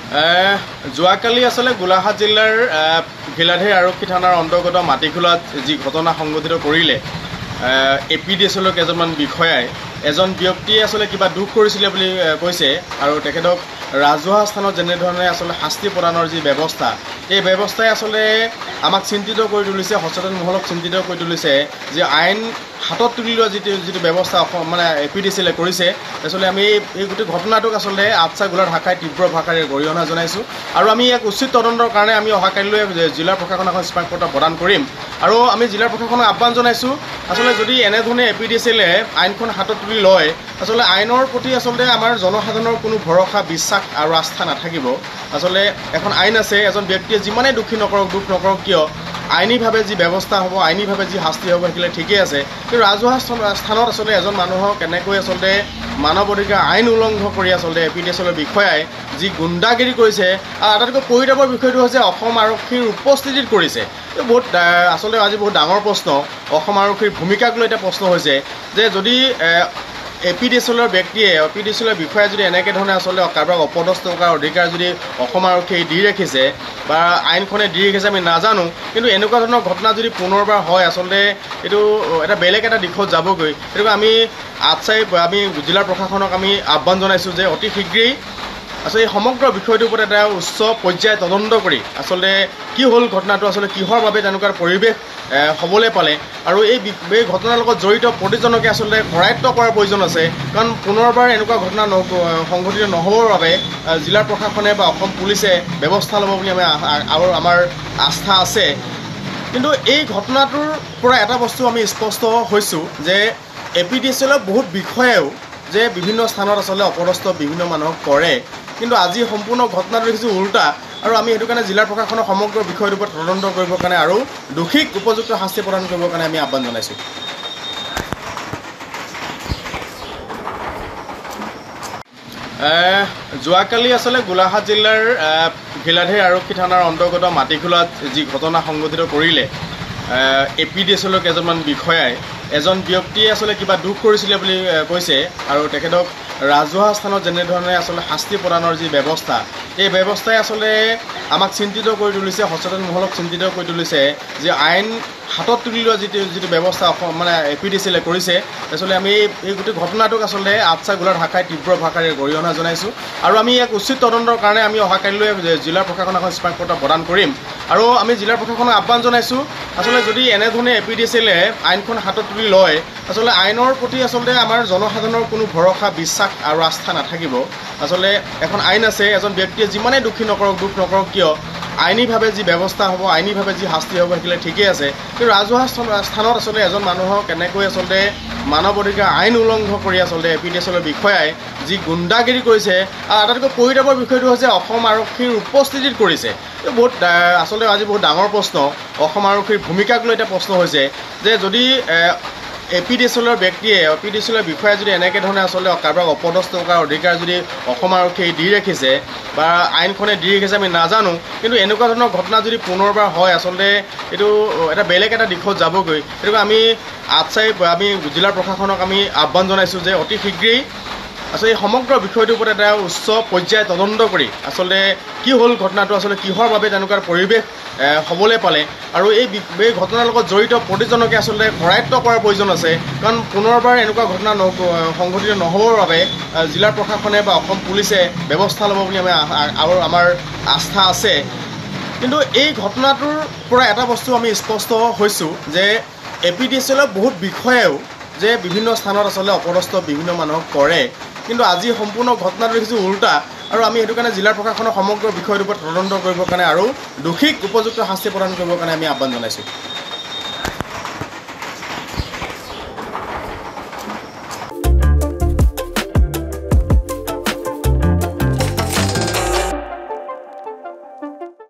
যোৱাকালি আসলে গোলাঘাট জিলাৰ ঘিলাধেৰ আৰক্ষী থানাৰ অন্তৰ্গত মাটিখোলাত যি ঘটনা সংঘটিত কৰিলে APDSL কেইজনমান বিষয়াই এজন ব্যক্তিয়ে আসলে কিবা দুখ কৰিছিলে বুলি কৈছে আৰু তেখেতক ৰাজহুৱা স্থানত যেনেধৰণে আসলে শাস্তি প্ৰদানৰ যি ব্যৱস্থা এই ব্যৱস্থাই আসলে আমাক চিন্তিত কৰি তুলিছে সচেতন মহলক চিন্তিত কৰি তুলিছে যে আইন হাতত তুলি লোৱা যিটো ব্যৱস্থা মানে APDSL কৰিছে আসলে আমি এই গোটেই ঘটনাটোক আসলে আবছা গোলাঘাট শাখাই তীব্ৰ ভাষাৰে গৰিহণা জনাইছোঁ আৰু আমি এক উচিত তদন্তৰ কাৰণে আমি অহাকালিলৈ জিলা প্ৰশাসনক স্মাৰকপত্ৰ প্ৰদান কৰিম আৰু আমি জিলা প্ৰশাসনক আহ্বান জনাইছোঁ আসলে যদি এনেধৰণে APDSL আইনখন হাতত তুলি লয় আসলে আইনৰ প্ৰতি আসলে আমাৰ জনসাধাৰণৰ কোনো ভৰসা বিশ্বাস আৰু আস্থা নাথাকিব আসলে এখন আইন আছে এজন ব্যক্তিয়ে যিমানেই দুখ নকৰক কিয় আইনীভাৱে যি ব্যৱস্থা হ'ব আইনীভাৱে যি শাস্তি হ'ব সেইবিলাক ঠিকেই আছে কিন্তু ৰাজহুৱা স্থানত আসলে এজন মানুহক কেনেকৈ আসলে মানৱ অধিকাৰ আইন উলংঘন কৰি আসলে APDSL বিষয়াই যি গুণ্ডাগিৰি কৰিছে আৰু আটাইতকৈ পৰিতাপৰ বিষয়টো হৈছে অসম আৰক্ষীৰ উপস্থিতিত কৰিছে বহুত আসলে আজি বহুত ডাঙৰ প্ৰশ্ন অসম আৰক্ষীৰ ভূমিকাক লৈ এটা প্ৰশ্ন হৈছে যে যদি APDSL ব্যক্তিয়ে APDSL বিষয়াই যদি এনেকৈ ধৰণে আসলে কাৰোবাক অপদস্থ কৰাৰ অধিকাৰ যদি অসম আৰক্ষীয়ে দি ৰাখিছে বা আইনখনে দি ৰাখিছে আমি নাজানো কিন্তু এনেকুৱা ধৰণৰ ঘটনা যদি পুনৰবাৰ হয় আসলে এইটো এটা বেলেগ এটা দিশত যাবগৈ সেইটো আমি আমি জিলা প্ৰশাসনক আমি আহ্বান জনাইছোঁ যে অতি শীঘ্ৰেই আসলে এই সমগ্ৰ বিষয়টোৰ ওপৰত এটা উচ্চ পৰ্যায় তদন্ত কৰি আসলে কি হ'ল ঘটনাটো আসলে কিহৰ বাবে তেনেকুৱা পৰিৱেশ হ'বলৈ পালে আৰু এই ঘটনাৰ লগত জড়িত প্ৰতিজনকে আসলে কৰায়ত্ব কৰাৰ প্ৰয়োজন আছে কাৰণ পুনৰবাৰ এনেকুৱা ঘটনা সংঘটিত নহ'বৰ বাবে জিলা প্ৰশাসনে বা অসম পুলিচে ব্যৱস্থা ল'ব বুলি আমাৰ আস্থা আছে কিন্তু এই ঘটনাটোৰ পৰা এটা বস্তু আমি স্পষ্ট হৈছোঁ যে APDSL বহুত বিষয়েও যে বিভিন্ন স্থানত আসলে অপদস্থ বিভিন্ন মানুহক কৰে কিন্তু আজি সম্পূৰ্ণ ঘটনাটো দেখিছোঁ উল্টা আৰু আমি সেইটো কাৰণে জিলা প্ৰশাসনৰ সমগ্ৰ বিষয়টোৰ ওপৰত তদন্ত কৰিবৰ কাৰণে আৰু দোষীক উপযুক্ত শাস্তি প্ৰদান কৰিবৰ কাৰণে আমি আহ্বান জনাইছোঁ যোৱাকালি আসলে গোলাঘাট জিলাৰ ঘিলাধেৰ আৰক্ষী থানাৰ অন্তৰ্গত মাটিখোলাত যি ঘটনা সংঘটিত কৰিলে APDSL কেইজনমান বিষয়াই এজন ব্যক্তিয়ে আসলে কিবা দুখ কৰিছিলে বুলি কৈছে আৰু তেখেতক ৰাজহুৱা স্থানত যেনেধৰণে আসলে শাস্তি প্ৰদানৰ যি ব্যৱস্থা এই ব্যৱস্থাই আসলে আমাক চিন্তিত কৰি তুলিছে সচেতন মহলক চিন্তিত কৰি তুলিছে যে আইন হাতত তুলি লোৱা যিটো ব্যৱস্থা মানে APDSL কৰিছে আসলে আমি এই গোটেই ঘটনাটোক আসলে আবছা গোলাঘাট শাখাই তীব্ৰ ভাষাৰে গৰিহণা জনাইছোঁ আৰু আমি এক উচিত তদন্তৰ কাৰণে আমি অহাকালিলৈ জিলা প্ৰশাসনক স্মাৰকপত্ৰ প্ৰদান কৰিম আৰু আমি জিলা প্ৰশাসনক আহ্বান জনাইছোঁ আসলে যদি এনেধৰণে APDSL আইনখন হাতত তুলি লয় আসলে আইনৰ প্ৰতি আসলে আমাৰ জনসাধাৰণৰ কোনো ভৰসা বিশ্বাস আৰু আস্থা নাথাকিব আসলে এখন আইন আছে এজন ব্যক্তিয়ে যিমানেই দুখ নকৰক কিয় আইনীভাৱে যি ব্যৱস্থা হ'ব আইনীভাৱে যি শাস্তি হ'ব সেইবিলাক ঠিকেই আছে কিন্তু ৰাজহুৱা স্থানত আসলে এজন মানুহক কেনেকৈ আসলে মানৱ অধিকাৰ আইন উলংঘন কৰি আসলে APDSL বিষয়াই যি গুণ্ডাগিৰি কৰিছে আৰু আটাইতকৈ পৰিতাপৰ বিষয়টো হৈছে অসম আৰক্ষীৰ উপস্থিতিত কৰিছে বহুত আসলে আজি বহুত ডাঙৰ প্ৰশ্ন অসম আৰক্ষীৰ ভূমিকাক লৈ এটা প্ৰশ্ন হৈছে যে যদি APDSL ব্যক্তিয়ে APDSL বিষয়াই যদি এনেকৈ ধৰণে আসলে কাৰোবাক অপদস্থ কৰাৰ অধিকাৰ যদি অসম আৰক্ষীয়ে দি ৰাখিছে বা আইনখনে দি ৰাখিছে আমি নাজানো কিন্তু এনেকুৱা ধৰণৰ ঘটনা যদি পুনৰবাৰ হয় আসলে এইটো এটা বেলেগ এটা দিশত যাবগৈ সেইটো আমি আমি জিলা প্ৰশাসনক আমি আহ্বান জনাইছোঁ যে অতি শীঘ্ৰেই আসলে এই সমগ্ৰ বিষয়টোৰ ওপৰত এটা উচ্চ পৰ্যায় তদন্ত কৰি আসলে কি হ'ল ঘটনাটো আসলে কিহৰ বাবে তেনেকুৱা পৰিৱেশ হ'বলৈ পালে আৰু এই ঘটনাৰ লগত জড়িত প্ৰতিজনকে আসলে কৰায়ত্ব কৰাৰ প্ৰয়োজন আছে কাৰণ পুনৰবাৰ এনেকুৱা ঘটনা সংঘটিত নহ'বৰ বাবে জিলা প্ৰশাসনে বা অসম পুলিচে ব্যৱস্থা ল'ব বুলি আমাৰ আস্থা আছে কিন্তু এই ঘটনাটোৰ পৰা এটা বস্তু আমি স্পষ্ট হৈছোঁ যে APDSL বহুত বিষয়েও যে বিভিন্ন স্থানত আসলে অপদস্থ বিভিন্ন মানুহক কৰে কিন্তু আজি সম্পূৰ্ণ ঘটনাটো দেখিছোঁ উল্টা আৰু আমি সেইটো কাৰণে জিলা প্ৰশাসনৰ সমগ্ৰ বিষয়টোৰ ওপৰত তদন্ত কৰিবৰ কাৰণে আৰু দোষীক উপযুক্ত শাস্তি প্ৰদান কৰিবৰ কাৰণে আমি আহ্বান জনাইছোঁ